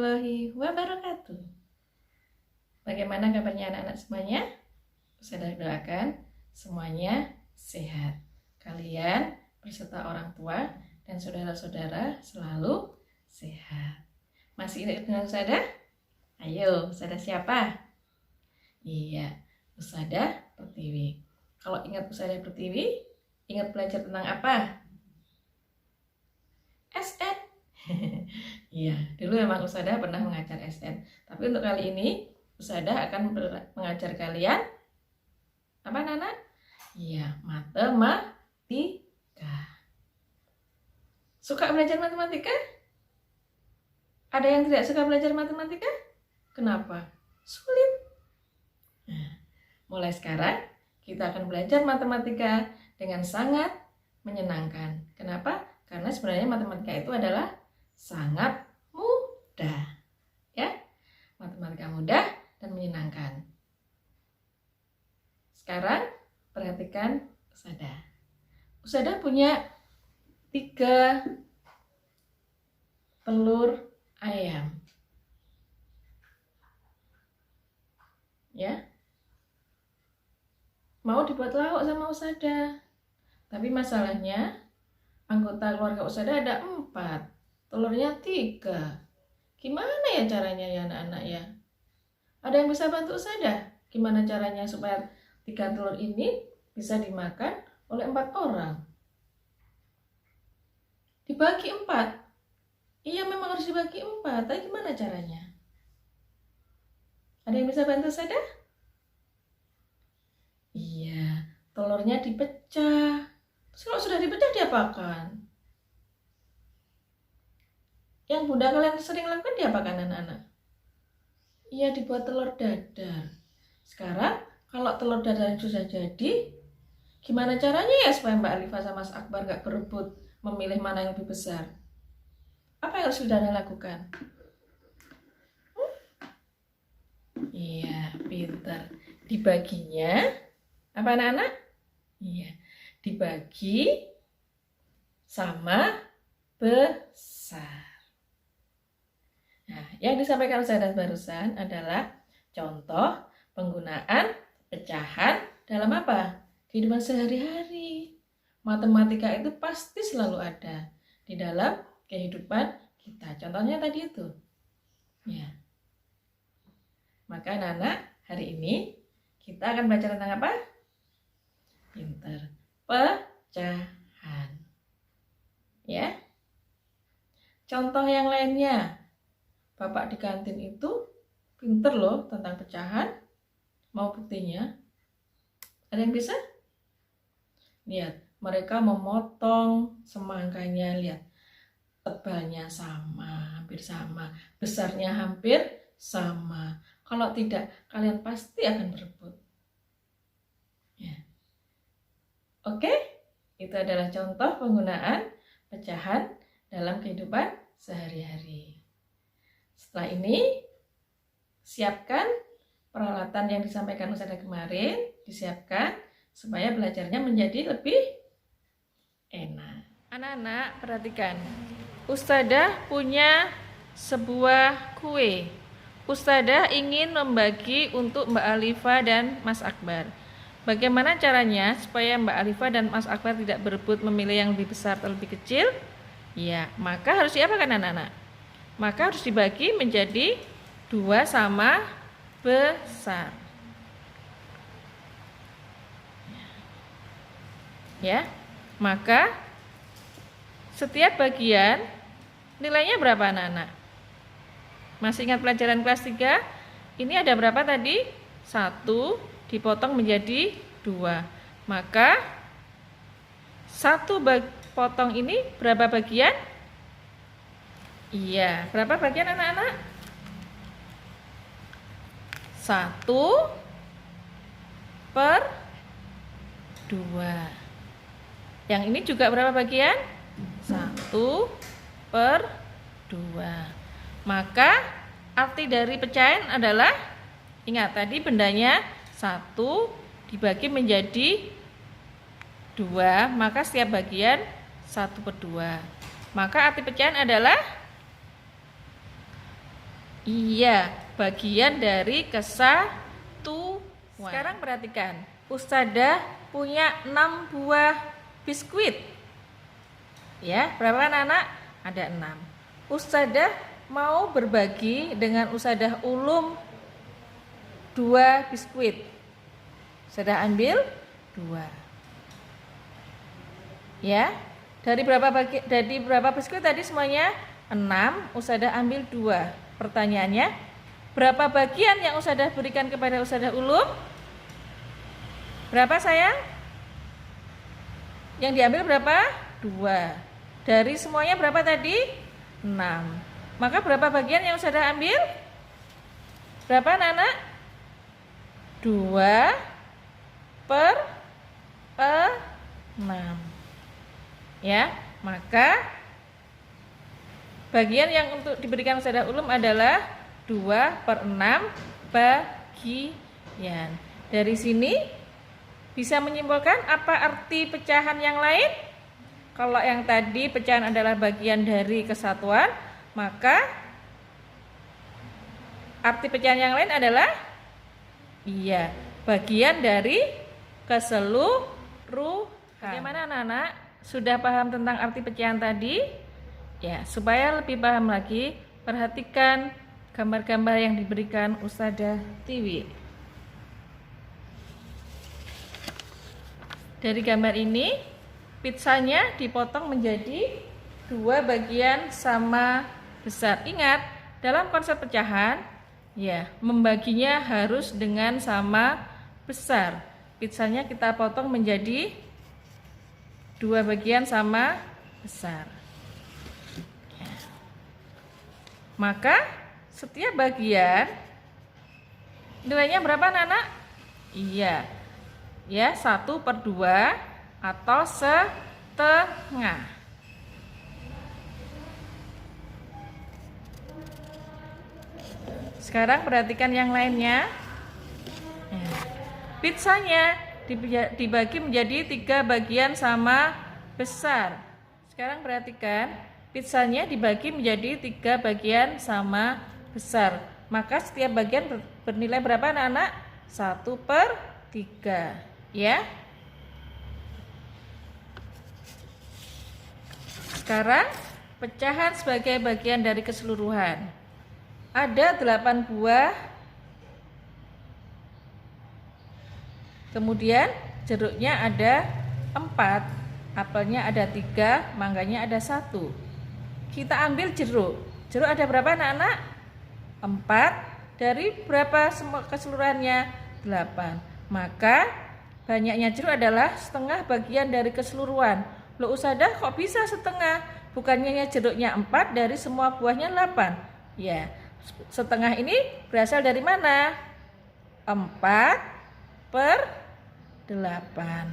warahmatullahi wabarakatuh. Bagaimana kabarnya anak-anak semuanya? Saya doakan semuanya sehat. Kalian beserta orang tua dan saudara-saudara selalu sehat. Masih ingat dengan Ustazah? Ayo, Ustazah siapa? Iya, Ustazah Pertiwi. Kalau ingat Ustazah Pertiwi, ingat belajar tentang apa? SN. Iya, dulu memang Ustazah pernah mengajar SN. Tapi untuk kali ini Ustazah akan mengajar kalian apa, Nana? Iya, matematika. Suka belajar matematika? Ada yang tidak suka belajar matematika? Kenapa? Sulit. Nah, mulai sekarang kita akan belajar matematika dengan sangat menyenangkan. Kenapa? Karena sebenarnya matematika itu adalah sangat mudah. Ya, matematika mudah dan menyenangkan. Sekarang perhatikan Ustazah. Ustazah punya 3 telur ayam. Ya. Mau dibuat lauk sama Ustazah. Tapi masalahnya anggota keluarga Ustazah ada 4. Telurnya 3. Gimana ya caranya ya anak-anak ya? Ada yang bisa bantu Ustazah? Gimana caranya supaya 3 telur ini bisa dimakan oleh 4 orang? Dibagi 4. Iya, memang harus dibagi 4. Tapi gimana caranya? Ada yang bisa bantu Ustazah? Iya, telurnya dipecah. Terus kalau sudah dipecah diapakan? Yang bunda kalian sering lakukan diapakan anak-anak? Iya, dibuat telur dadar. Sekarang kalau telur dadar sudah jadi, gimana caranya ya supaya Mbak Alifa sama Mas Akbar gak berebut memilih mana yang lebih besar? Apa yang harus Saudara lakukan? Iya, pintar. Dibaginya apa anak-anak? Iya, dibagi sama besar. Nah, yang disampaikan Ustazah barusan adalah contoh penggunaan pecahan dalam apa? Kehidupan sehari-hari. Matematika itu pasti selalu ada di dalam kehidupan kita. Contohnya tadi itu. Ya. Maka anak-anak, hari ini kita akan belajar tentang apa? Pintar. Pecahan. Ya. Contoh yang lainnya. Bapak di kantin itu pinter loh tentang pecahan. Mau buktinya? Ada yang bisa? Lihat, mereka memotong semangkanya. Lihat, tebalnya sama, hampir sama. Besarnya hampir sama. Kalau tidak, kalian pasti akan berebut. Ya. Oke, itu adalah contoh penggunaan pecahan dalam kehidupan sehari-hari. Setelah ini, siapkan peralatan yang disampaikan Ustazah kemarin, disiapkan supaya belajarnya menjadi lebih enak. Anak-anak, perhatikan. Ustazah punya sebuah kue. Ustazah ingin membagi untuk Mbak Alifa dan Mas Akbar. Bagaimana caranya supaya Mbak Alifa dan Mas Akbar tidak berebut memilih yang lebih besar atau lebih kecil? Ya, maka harus diapakan anak-anak? Maka harus dibagi menjadi 2 sama besar. Ya, maka setiap bagian nilainya berapa anak-anak? Masih ingat pelajaran kelas 3? Ini ada berapa tadi? 1 dipotong menjadi 2. Maka 1 potong ini berapa bagian? Iya, berapa bagian anak-anak? 1/2. Yang ini juga berapa bagian? 1/2. Maka arti dari pecahan adalah, ingat tadi bendanya 1 dibagi menjadi 2, maka setiap bagian 1/2. Maka arti pecahan adalah Iya, bagian dari kesatuan. Sekarang perhatikan, Ustadzah punya 6 buah biskuit. Ya, berapa anak-anak? Ada 6. Ustadzah mau berbagi dengan Ustadzah Ulum 2 biskuit. Ustadzah ambil 2. Ya, dari berapa biskuit tadi semuanya? 6, Ustadzah ambil 2. Pertanyaannya, berapa bagian yang Ustadzah berikan kepada Ustadzah Ulum? Berapa sayang? Yang diambil berapa? 2. Dari semuanya berapa tadi? 6. Maka berapa bagian yang Ustadzah ambil? Berapa anak-anak? 2 per 6. Ya, maka bagian yang untuk diberikan Ustadzah Ulum adalah 2 per 6 bagian. Dari sini bisa menyimpulkan apa arti pecahan yang lain? Kalau yang tadi pecahan adalah bagian dari kesatuan, maka arti pecahan yang lain adalah iya, bagian dari keseluruhan. Bagaimana anak-anak? Sudah paham tentang arti pecahan tadi? Ya, supaya lebih paham lagi, perhatikan gambar-gambar yang diberikan Ustadzah Tiwi. Dari gambar ini, pizzanya dipotong menjadi 2 bagian sama besar. Ingat, dalam konsep pecahan, ya, membaginya harus dengan sama besar. Pizzanya kita potong menjadi 2 bagian sama besar. Ya. Maka setiap bagian nilainya berapa anak-anak? Iya, ya, 1/2 atau setengah. Sekarang perhatikan yang lainnya. Pizzanya dibagi menjadi 3 bagian sama besar. Sekarang perhatikan, pizzanya dibagi menjadi 3 bagian sama besar. Maka setiap bagian bernilai berapa anak-anak? 1/3. Ya. Sekarang pecahan sebagai bagian dari keseluruhan. Ada 8 buah. Kemudian jeruknya ada 4, apelnya ada 3, mangganya ada 1. Kita ambil jeruk. Jeruk ada berapa anak-anak? 4. Dari berapa keseluruhannya? 8. Maka banyaknya jeruk adalah setengah bagian dari keseluruhan. Loh Ustadzah, kok bisa setengah? Bukannya jeruknya 4, dari semua buahnya 8. Ya, setengah ini berasal dari mana? 4/8.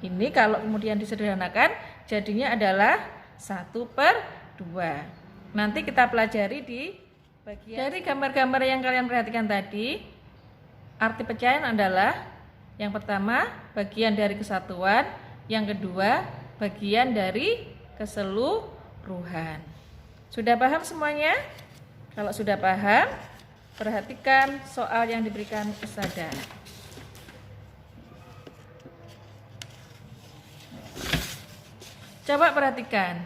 Ini kalau kemudian disederhanakan jadinya adalah 1/2. Nanti kita pelajari di bagian. Dari gambar-gambar yang kalian perhatikan tadi, arti pecahan adalah yang pertama bagian dari kesatuan, yang kedua bagian dari keseluruhan. Sudah paham semuanya? Kalau sudah paham, perhatikan soal yang diberikan Ustadzah. Coba perhatikan.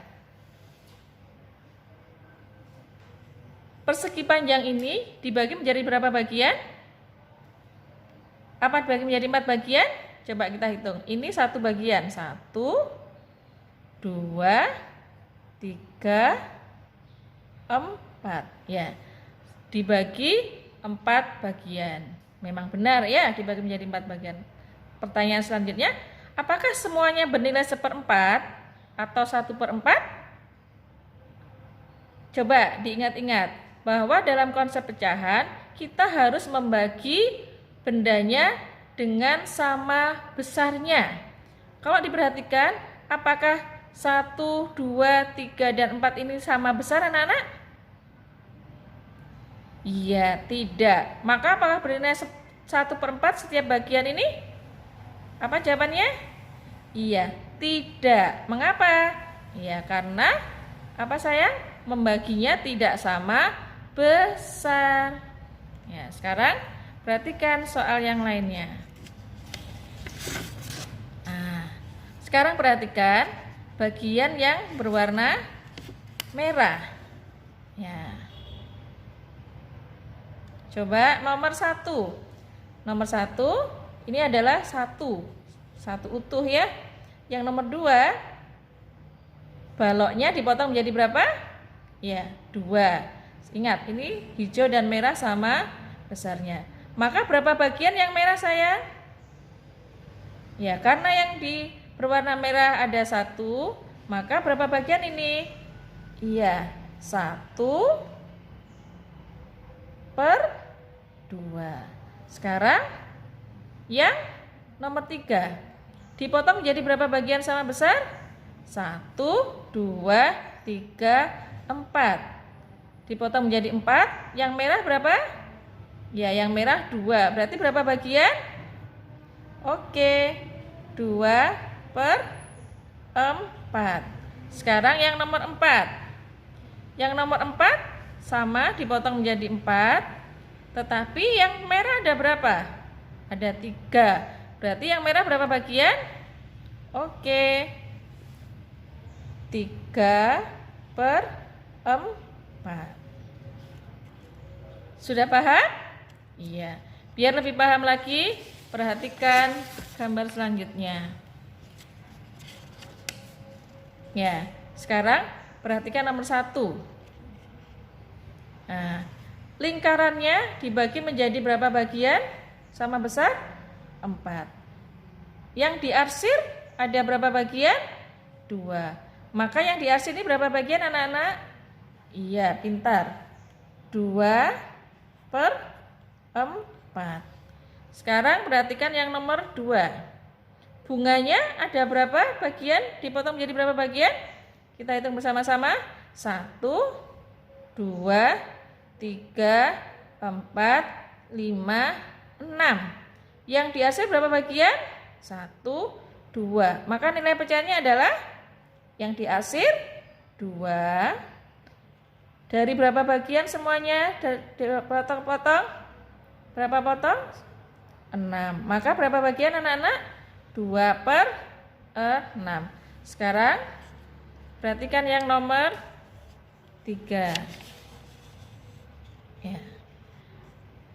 Persegi panjang ini dibagi menjadi berapa bagian? Apa dibagi menjadi 4 bagian? Coba kita hitung. Ini 1 bagian. 1, 2, 3, 4. Ya. Dibagi 4 bagian. Memang benar ya, dibagi menjadi 4 bagian. Pertanyaan selanjutnya, apakah semuanya bernilai 1/4 atau 1/4? Coba diingat-ingat bahwa dalam konsep pecahan kita harus membagi bendanya dengan sama besarnya. Kalau diperhatikan, apakah 1, 2, 3, dan 4 ini sama besar anak-anak? Iya, tidak. Maka apakah bernilai 1/4 setiap bagian ini? Apa jawabannya? Iya, tidak. Mengapa? Ya, karena apa sayang? Membaginya tidak sama besar. Ya, sekarang perhatikan soal yang lainnya. Nah, sekarang perhatikan bagian yang berwarna merah. Ya. Coba nomor 1. Nomor 1 ini adalah satu utuh ya. Yang nomor 2 baloknya dipotong menjadi berapa? Ya, 2. Ingat, ini hijau dan merah sama besarnya. Maka berapa bagian yang merah sayang? Ya, karena yang di berwarna merah ada 1, maka berapa bagian ini? Iya, 1/2. Sekarang yang nomor 3 dipotong menjadi berapa bagian sama besar? 1, 2, 3, 4. Dipotong menjadi 4. Yang merah berapa? Ya, yang merah 2. Berarti berapa bagian? Oke, 2/4. Sekarang yang nomor 4. Yang nomor 4 sama dipotong menjadi 4. Tetapi yang merah ada berapa? Ada 3. Berarti yang merah berapa bagian? Oke, 3/4. Sudah paham? Iya. Biar lebih paham lagi, perhatikan gambar selanjutnya. Ya, sekarang perhatikan nomor 1. Nah, lingkarannya dibagi menjadi berapa bagian? Sama besar? 4. Yang diarsir ada berapa bagian? 2. Maka yang diarsir ini berapa bagian anak-anak? Iya, pintar. 2/4. Sekarang perhatikan yang nomor 2. Bunganya ada berapa bagian? Dipotong menjadi berapa bagian? Kita hitung bersama-sama. 1, 2, 3, 4, 5, 6. Yang diarsir berapa bagian? 1, 2. Maka nilai pecahannya adalah yang diarsir 2. Dari berapa bagian semuanya? Potong-potong. Berapa potong? 6. Maka berapa bagian anak-anak? 2/6. Sekarang perhatikan yang nomor 3. Ya.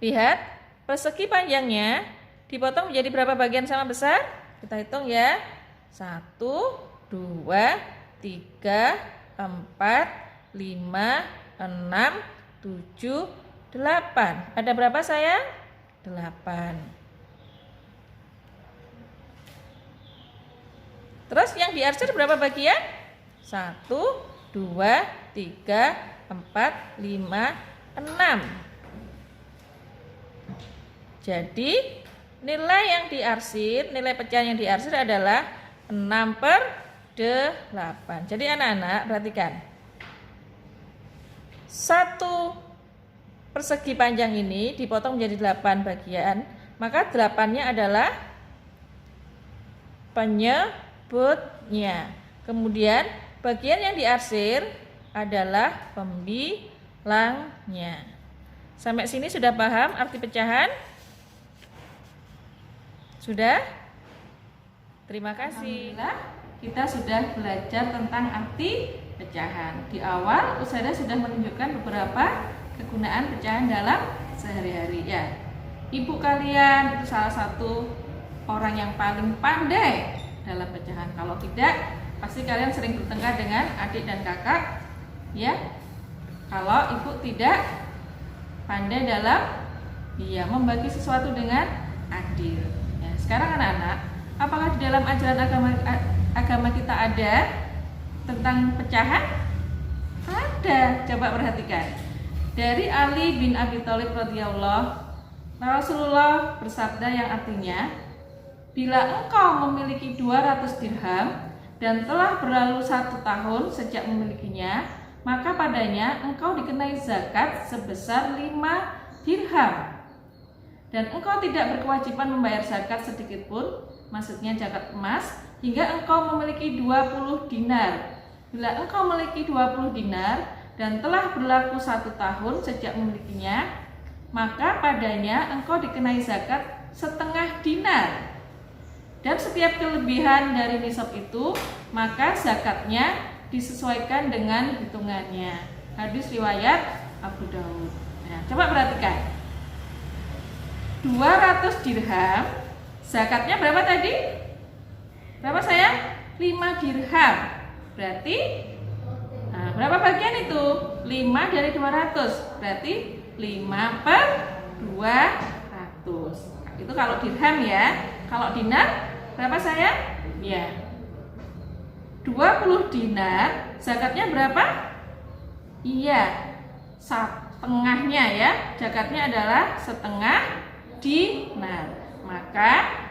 Lihat, persegi panjangnya dipotong menjadi berapa bagian sama besar? Kita hitung ya. 1, 2, 3, 4, 5, 6, 7, 8. Ada berapa sayang? 8. Terus yang diarsir berapa bagian? 1, 2, 3, 4, 5, 6. Jadi nilai yang diarsir, nilai pecahan yang diarsir adalah 6/8. Jadi anak-anak perhatikan. 1 persegi panjang ini dipotong menjadi 8 bagian, maka 8-nya adalah penyebutnya. Kemudian bagian yang diarsir adalah pembilangnya. Sampai sini sudah paham arti pecahan? Sudah? Terima kasih. Alhamdulillah, kita sudah belajar tentang arti pecahan. Di awal Ustazah sudah menunjukkan beberapa kegunaan pecahan dalam sehari-hari ya. Ibu kalian itu salah satu orang yang paling pandai dalam pecahan. Kalau tidak, pasti kalian sering bertengkar dengan adik dan kakak ya. Kalau ibu tidak pandai dalam membagi sesuatu dengan adil. Ya, sekarang anak-anak, apakah di dalam ajaran agama kita ada tentang pecahan? Ada. Coba perhatikan. Dari Ali bin Abi Thalib radhiyallahu, Rasulullah bersabda yang artinya, bila engkau memiliki 200 dirham dan telah berlalu 1 tahun sejak memilikinya, maka padanya engkau dikenai zakat sebesar 5 dirham. Dan engkau tidak berkewajiban membayar zakat sedikit pun, maksudnya zakat emas, hingga engkau memiliki 20 dinar. Bila engkau memiliki 20 dinar dan telah berlaku 1 tahun sejak memilikinya, maka padanya engkau dikenai zakat setengah dinar. Dan setiap kelebihan dari nisab itu, maka zakatnya disesuaikan dengan hitungannya. Hadis riwayat Abu Daud. Nah, coba perhatikan. 200 dirham, zakatnya berapa tadi? Berapa sayang? 5 dirham. Berarti berapa bagian itu? 5 dari 200. Berarti 5 per 200. Itu kalau dirham ya. Kalau dinar berapa sayang? Ya. 20 dinar, zakatnya berapa? Iya, setengahnya ya. Zakatnya adalah setengah dinar. Maka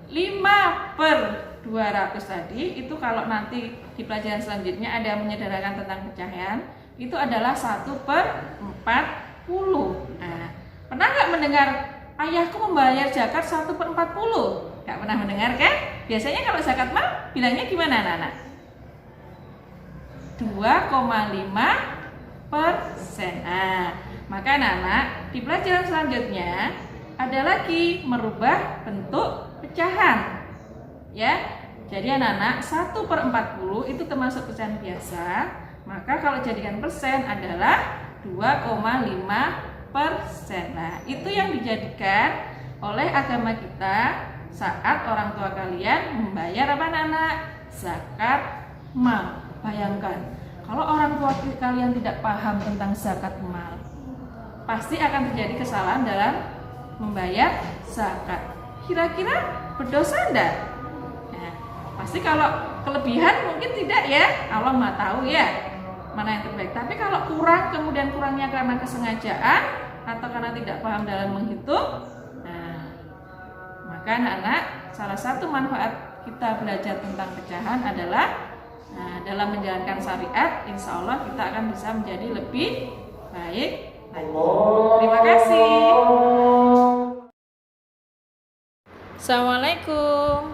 5 per 200 tadi itu kalau nanti di pelajaran selanjutnya ada menyederhanakan tentang pecahan, itu adalah 1 per 40. Nah, pernah nggak mendengar ayahku membayar zakat 1 per 40? Nggak pernah mendengar kan? Biasanya kalau zakat mal bilangnya gimana anak-anak? 2,5%. Nah, maka anak-anak di pelajaran selanjutnya ada lagi merubah bentuk pecahan. Ya, jadi anak-anak 1 per 40 itu termasuk pecahan biasa. Maka kalau jadikan persen adalah 2,5%. Nah, itu yang dijadikan oleh agama kita saat orang tua kalian membayar apa anak-anak? Zakat mal. Bayangkan, kalau orang tua kalian tidak paham tentang zakat mal, pasti akan terjadi kesalahan dalam membayar zakat. Kira-kira berdosa enggak? Pasti kalau kelebihan mungkin tidak ya, Allah Maha tahu ya mana yang terbaik. Tapi kalau kurang, kemudian kurangnya karena kesengajaan atau karena tidak paham dalam menghitung, maka anak-anak salah satu manfaat kita belajar tentang pecahan adalah dalam menjalankan syariat, insya Allah kita akan bisa menjadi lebih baik lagi. Terima kasih. Assalamualaikum.